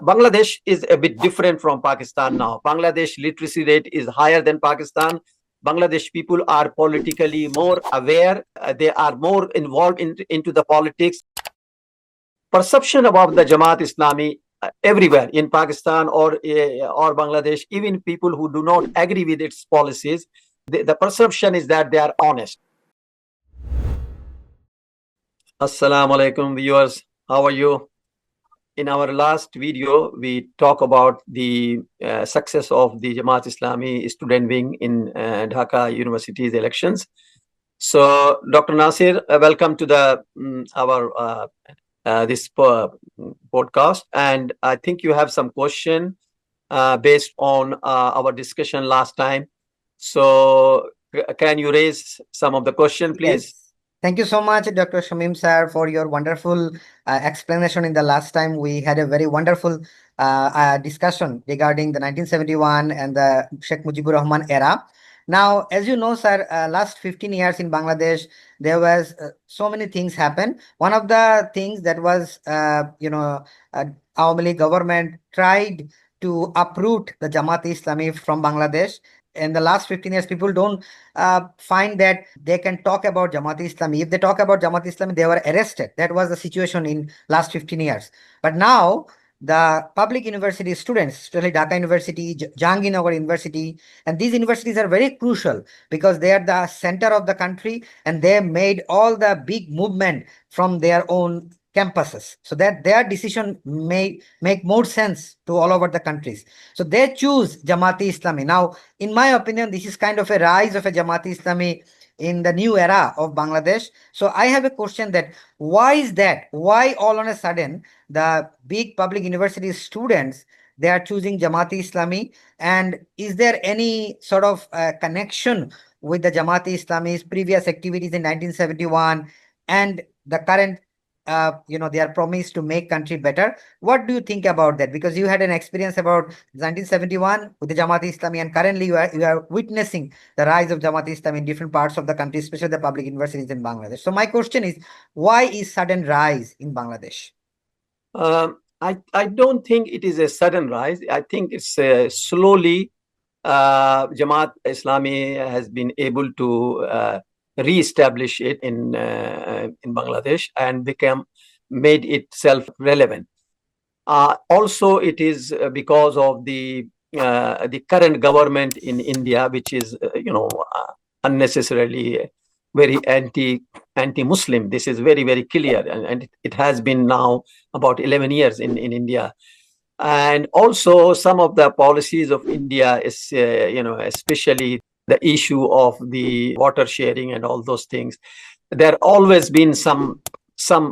Bangladesh is a bit different from Pakistan now. Bangladesh literacy rate is higher than Pakistan. Bangladesh people are politically more aware. They are more involved into the politics. Perception about the Jamaat-e-Islami everywhere in Pakistan or Bangladesh, even people who do not agree with its policies, the perception is that they are honest. Assalamu alaikum viewers, how are you? In our last video, we talk about the success of the Jamaat-Islami student wing in Dhaka University's elections. So, Dr. Nasir, welcome to the our this podcast, and I think you have some question based on our discussion last time. So, can you raise some of the question, please? Yes. Thank you so much, Dr. Shamim sir, for your wonderful explanation. In the last time, we had a very wonderful discussion regarding the 1971 and the Sheikh Mujibur Rahman era. Now, as you know, sir, last 15 years in Bangladesh, there was so many things happen. One of the things that was, Awami League government tried to uproot the Jamaat-e-Islami from Bangladesh. In the last 15 years, people don't find that they can talk about Jamaat-e-Islami. If they talk about Jamaat-e-Islami, they were arrested. That was the situation in last 15 years. But now, the public university students, especially Dhaka University, Jahangirnagar University, and these universities are very crucial because they are the center of the country and they made all the big movement from their own campuses, so that their decision may make more sense to all over the countries. So they choose Jamaat-e-Islami. Now, in my opinion, this is kind of a rise of a Jamaat-e-Islami in the new era of Bangladesh. So I have a question that why is that? Why all on a sudden the big public university students, they are choosing Jamaat-e-Islami? And is there any sort of connection with the Jamaat-e-Islami's previous activities in 1971 and the current their promise to make country better? What do you think about that? Because you had an experience about 1971 with the Jamaat-e-Islami, and currently you are witnessing the rise of Jamaat-e-Islami in different parts of the country, especially the public universities in Bangladesh. So my question is, why is sudden rise in Bangladesh? I don't think it is a sudden rise. I think it's slowly Jamaat-Islami has been able to re-establish it in Bangladesh and made itself relevant. Also, it is because of the current government in India, which is unnecessarily very anti-Muslim. This is very, very clear, and it has been now about 11 years in India. And also, some of the policies of India is especially the issue of the water sharing and all those things. There always been some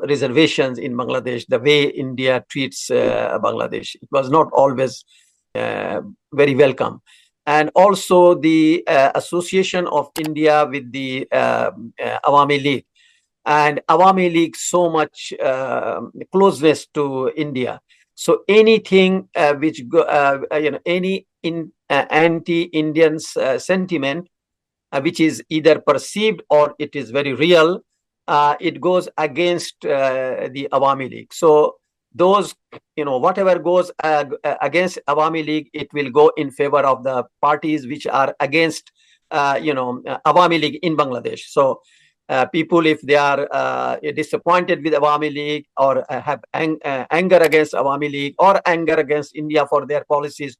reservations in Bangladesh, the way India treats Bangladesh. It was not always very welcome. And also the association of India with the Awami League, and Awami League so much closeness to India. So anything which any anti-Indian sentiment, which is either perceived or it is very real, it goes against the Awami League. So those, whatever goes against Awami League, it will go in favor of the parties which are against, Awami League in Bangladesh. So people, if they are disappointed with Awami League or have anger against Awami League or anger against India for their policies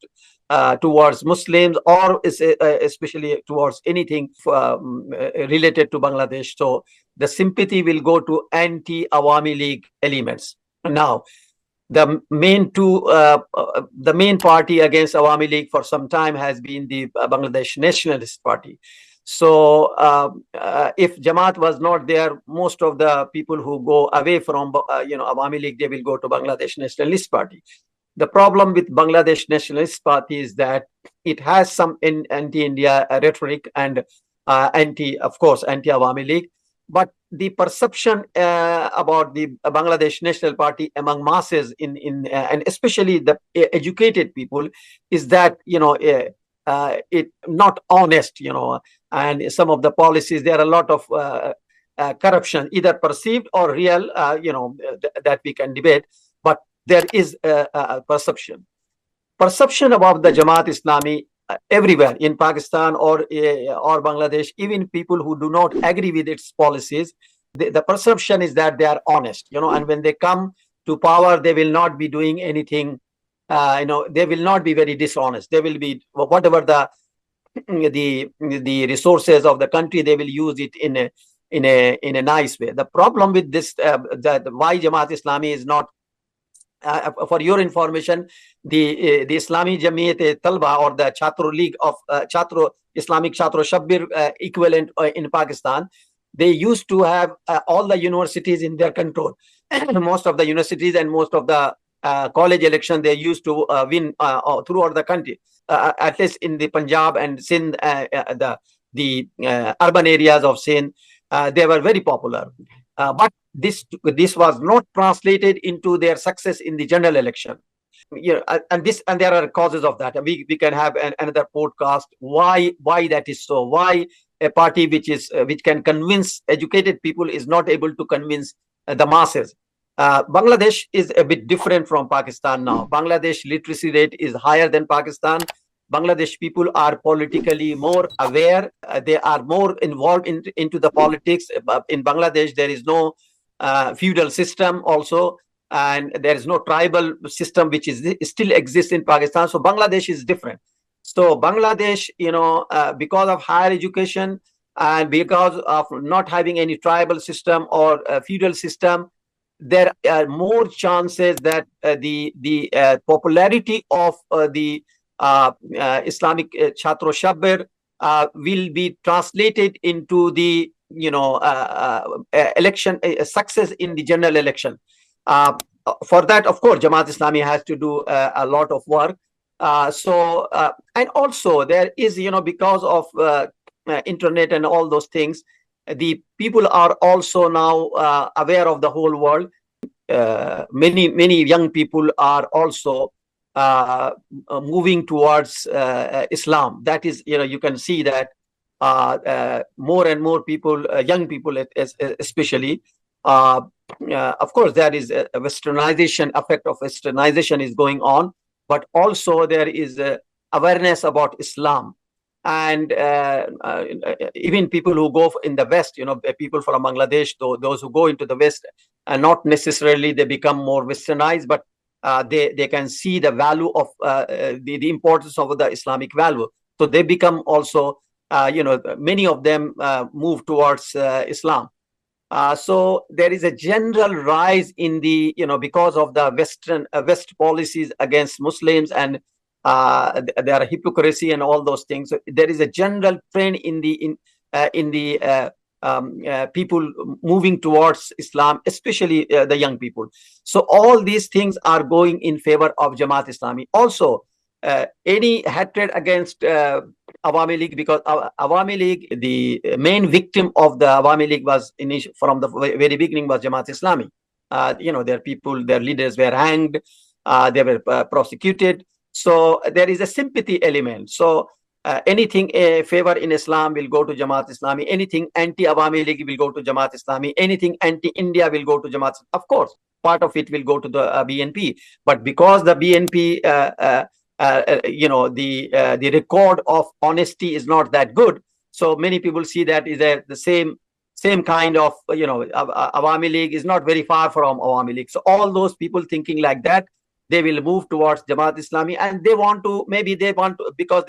towards Muslims, or especially towards anything related to Bangladesh, so the sympathy will go to anti-Awami League elements. Now, the main party against Awami League for some time has been the Bangladesh Nationalist Party. So if Jamaat was not there, most of the people who go away from Awami League, they will go to Bangladesh Nationalist Party. The problem with Bangladesh Nationalist Party is that it has some anti-India rhetoric and anti-Awami League. But the perception about the Bangladesh National Party among masses and especially the educated people is that it not honest, and some of the policies, there are a lot of corruption, either perceived or real, that we can debate. But there is a perception about the Jamaat-e-Islami everywhere in Pakistan or Bangladesh. Even people who do not agree with its policies, the perception is that they are honest, and when they come to power, they will not be doing anything. They will not be very dishonest. They will be whatever the resources of the country, they will use it in a nice way. The problem with this, that why Jamaat-e-Islami is not, for your information, the Islami Jamiat-e-Talba, or the Chatro League of Islamic Chatro Shabbir equivalent in Pakistan, they used to have all the universities in their control. Most of the universities and most of the college election, they used to win throughout the country, at least in the Punjab and Sindh, the urban areas of Sindh, they were very popular. But this was not translated into their success in the general election. And there are causes of that. We can have another podcast why that is so. Why a party which can convince educated people is not able to convince the masses. Bangladesh is a bit different from Pakistan now. Bangladesh literacy rate is higher than Pakistan. Bangladesh people are politically more aware. They are more involved into the politics. In Bangladesh, there is no feudal system also, and there is no tribal system which still exists in Pakistan. So Bangladesh is different. So Bangladesh, because of higher education and because of not having any tribal system or feudal system, there are more chances that the popularity of the Islamic Chatro Shabbir will be translated into the election success in the general election. For that, of course, Jamaat-e-Islami has to do a lot of work. And also there is, because of internet and all those things, the people are also now aware of the whole world. Many young people are also moving towards Islam. That is, you can see that more and more people, young people especially, of course, there is a westernization, effect of westernization is going on, but also there is awareness about Islam. And even people who go in the West, people from Bangladesh, those who go into the West, and not necessarily they become more westernized, but they can see the value of the importance of the Islamic value. So they become also, many of them move towards Islam. So there is a general rise in the, because of the West policies against Muslims, and there are hypocrisy and all those things. So there is a general trend in the people moving towards Islam, especially the young people. So all these things are going in favor of Jamaat-e-Islami. Also, any hatred against Awami League, because Awami League, the main victim of the Awami League was from the very beginning was Jamaat-e-Islami. Their leaders were hanged, they were prosecuted. So there is a sympathy element. So anything favor in Islam will go to Jamaat-e-Islami. Anything anti-Awami League will go to Jamaat-e-Islami. Anything anti-India will go to Jamaat. Of course, part of it will go to the BNP. But because the BNP, the record of honesty is not that good, so many people see that is the same kind of, Awami League is not very far from Awami League. So all those people thinking like that, they will move towards Jamaat-e-Islami, and they want to, because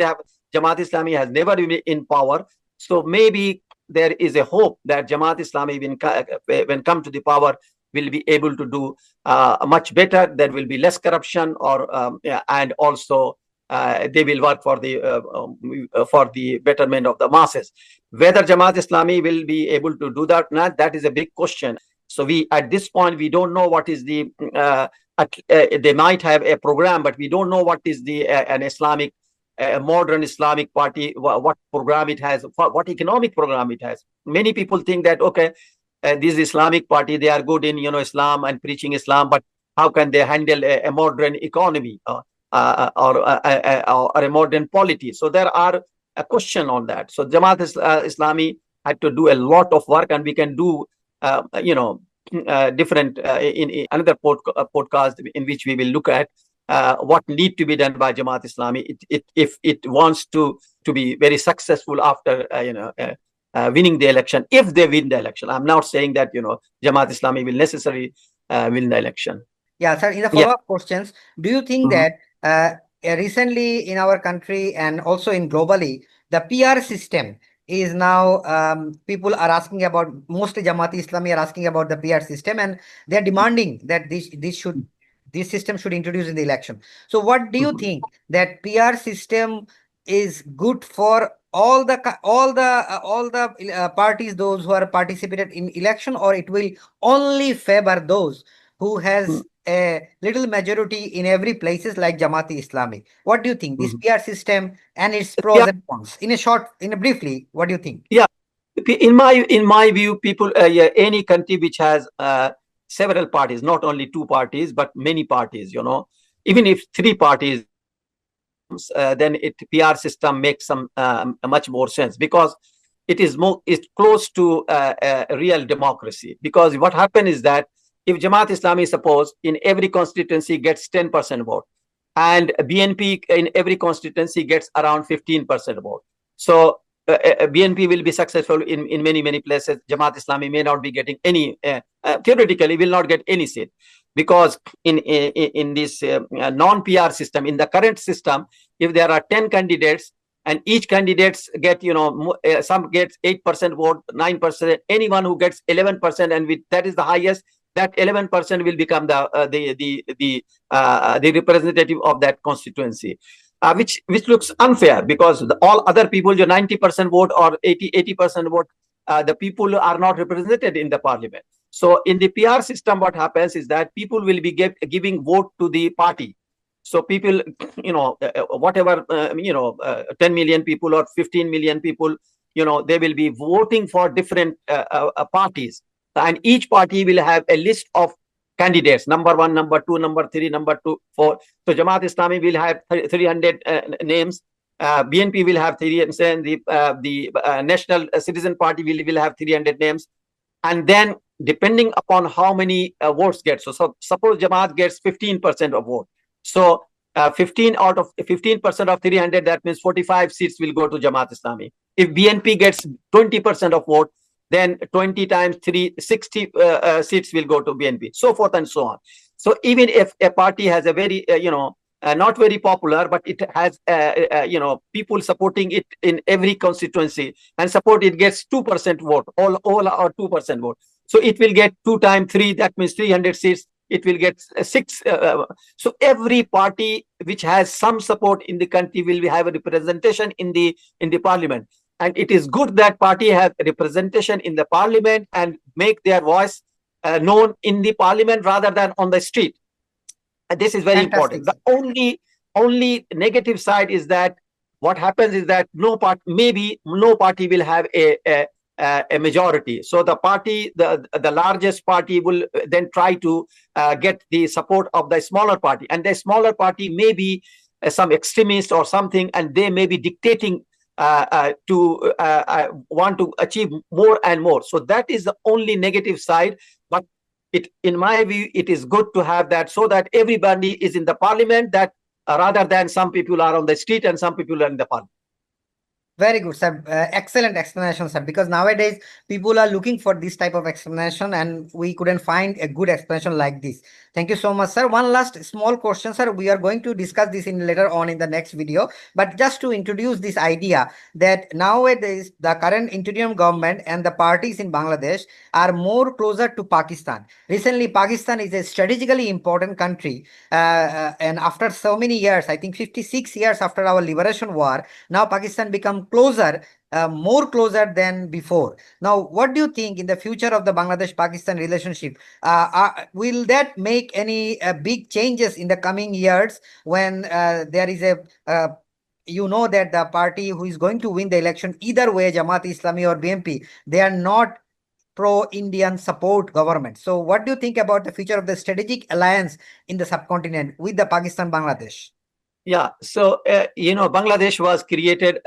Jamaat-e-Islami has never been in power. So maybe there is a hope that Jamaat-e-Islami, when come to the power, will be able to do much better. There will be less corruption, and also they will work for the betterment of the masses. Whether Jamaat-e-Islami will be able to do that or not, that is a big question. So at this point, we don't know what is the they might have a program, but we don't know what is an Islamic, modern Islamic party, what program it has, what economic program it has. Many people think that, okay, this Islamic party, they are good in Islam and preaching Islam, but how can they handle a modern economy or a modern polity? So there are a question on that. So Jamaat-e-Islami had to do a lot of work, and we can do different in another podcast in which we will look at what need to be done by Jamaat-e-Islami if it wants to be very successful after winning the election. If they win the election, I'm not saying that Jamaat-e-Islami will necessarily win the election. Yeah, sir. In the Yeah. follow-up questions, do you think Mhm. that recently in our country and also in globally, the PR system is now people are asking about, mostly Jamaat-e-Islami are asking about the PR system, and they are demanding that this system should introduce in the election. So what do you Mhm. think, that PR system is good for all the parties, those who are participated in election, or it will only favor those who has a little majority in every places like Jamaat-e-Islami? What do you think? This Mhm. PR system and its pros Yeah, and cons. In a briefly, what do you think? yeah. In my view, people, yeah, any country which has several parties, not only two parties but many parties, even if three parties, then it PR system makes some much more sense, because it's close to a real democracy. Because what happened is that if Jamaat Islami, suppose in every constituency gets 10% vote, and BNP in every constituency gets around 15% vote, so BNP will be successful in many places. Jamaat Islami may not be getting any, theoretically will not get any seat, because in this non-PR system, in the current system, if there are 10 candidates and each candidates get, some gets 8% vote, 9%, anyone who gets 11%, and that is the highest, that 11% will become the representative of that constituency, which looks unfair, because all other people, your 90% vote or 80% vote, the people are not represented in the parliament. So in the PR system, what happens is that people will be giving vote to the party. So people, whatever, 10 million people or 15 million people, they will be voting for different parties, and each party will have a list of candidates, number one, number two, number three, number two, four. So Jamaat Islami will have 300 names. BNP will have 300, and the National Citizen Party will have 300 names. And then depending upon how many votes get, so suppose Jamaat gets 15% of vote, so 15 out of 15% of 300, that means 45 seats will go to Jamaat Islami. If BNP gets 20% of vote, then 20 times 3, 60 seats will go to BNP, so forth and so on. So even if a party has a very not very popular, but it has people supporting it in every constituency, and support it gets 2% vote, all are 2% vote, so it will get 2 times 3, that means 300 seats, it will get 6. So every party which has some support in the country will have a representation in the parliament, and it is good that party have representation in the parliament and make their voice known in the parliament rather than on the street. This is very Fantastic, important. The sir. only negative side is that what happens is that maybe no party will have a majority. So the largest party will then try to get the support of the smaller party, and the smaller party may be some extremist or something, and they may be dictating to want to achieve more and more. So that is the only negative side. But in my view, it is good to have that, so that everybody is in the parliament, that rather than some people are on the street and some people are in the parliament. Very good, sir. Excellent explanation, sir. Because nowadays people are looking for this type of explanation, and we couldn't find a good explanation like this. Thank you so much, sir. One last small question, sir. We are going to discuss this in later on in the next video. But just to introduce this idea that nowadays the current interim government and the parties in Bangladesh are more closer to Pakistan. Recently, Pakistan is a strategically important country, and after so many years, I think 56 years after our liberation war, now Pakistan become closer, more closer than before. Now, what do you think in the future of the Bangladesh-Pakistan relationship? Will that make any big changes in the coming years when there is you know that the party who is going to win the election, either way, Jamaat-e-Islami or BNP, they are not pro-Indian support government. So what do you think about the future of the strategic alliance in the subcontinent with the Pakistan-Bangladesh? Yeah, so Bangladesh was created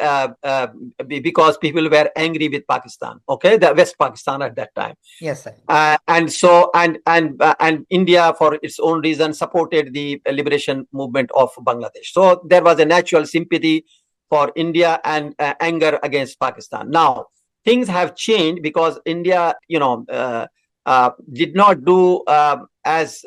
because people were angry with Pakistan. Okay, the West Pakistan at that time. Yes, sir. And India, for its own reason, supported the liberation movement of Bangladesh. So there was a natural sympathy for India and anger against Pakistan. Now things have changed because India, did not do as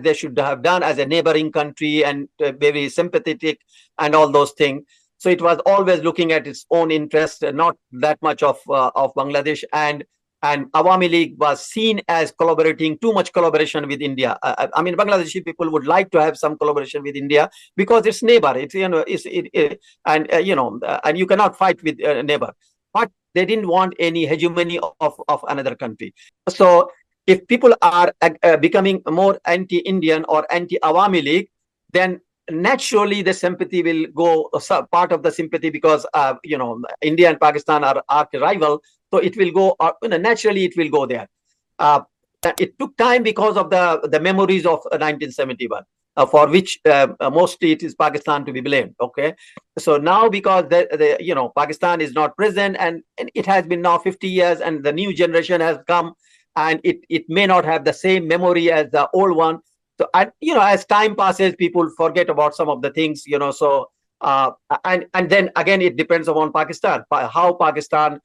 they should have done as a neighboring country, and very sympathetic and all those things. So it was always looking at its own interest, not that much of Bangladesh. And Awami League was seen as collaborating, too much collaboration with India. I mean, Bangladeshi people would like to have some collaboration with India because it's neighbor. It's and you cannot fight with a neighbor. But they didn't want any hegemony of another country. So if people are becoming more anti-Indian or anti-Awami League, then naturally the sympathy will go, part of the sympathy, because India and Pakistan are arch rival, so it will go, naturally it will go there. It took time because of the memories of 1971, for which mostly it is Pakistan to be blamed. Okay, so now because Pakistan is not present, and it has been now 50 years, and the new generation has come, and it may not have the same memory as the old one. So, as time passes, people forget about some of the things, so and then again it depends upon Pakistan, how Pakistan,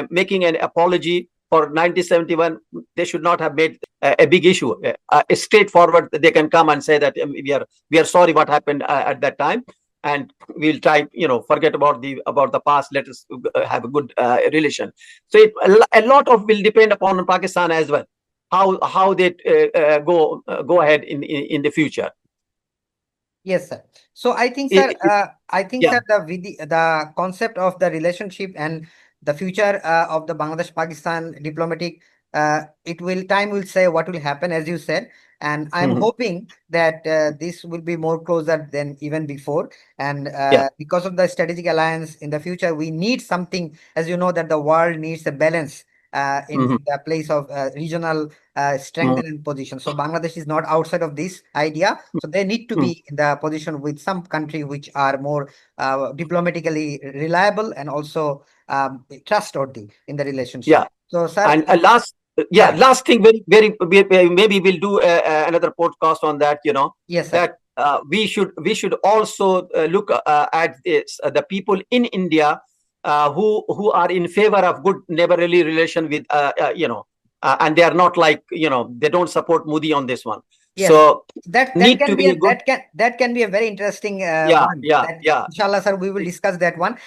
making an apology for 1971. They should not have made a big issue. Straightforward, they can come and say that we are sorry what happened at that time, and we'll try, forget about the past. Let us have a good relation. So a lot of will depend upon Pakistan as well, how they go ahead in the future. Yes, sir. So I think, sir, Yeah. sir, the concept of the relationship and the future of the Bangladesh-Pakistan diplomatic, time will say what will happen, as you said. And I'm hoping that this will be more closer than even before. And Yeah. because of the strategic alliance in the future, we need something, as you know, that the world needs a balance in the place of regional strength and position. So Bangladesh is not outside of this idea. So they need to be in the position with some country which are more diplomatically reliable and also trustworthy in the relationship. Yeah. So, sir, And last thing, maybe we'll do another podcast on that. Yes, sir. That we should also look at this, the people in India who are in favor of good neighborly relation with and they are not like, they don't support Modi on this one. Yes, so that need can to be be good. that can be a very interesting Yeah, one. yeah, That, yeah. inshallah, sir, we will discuss that one.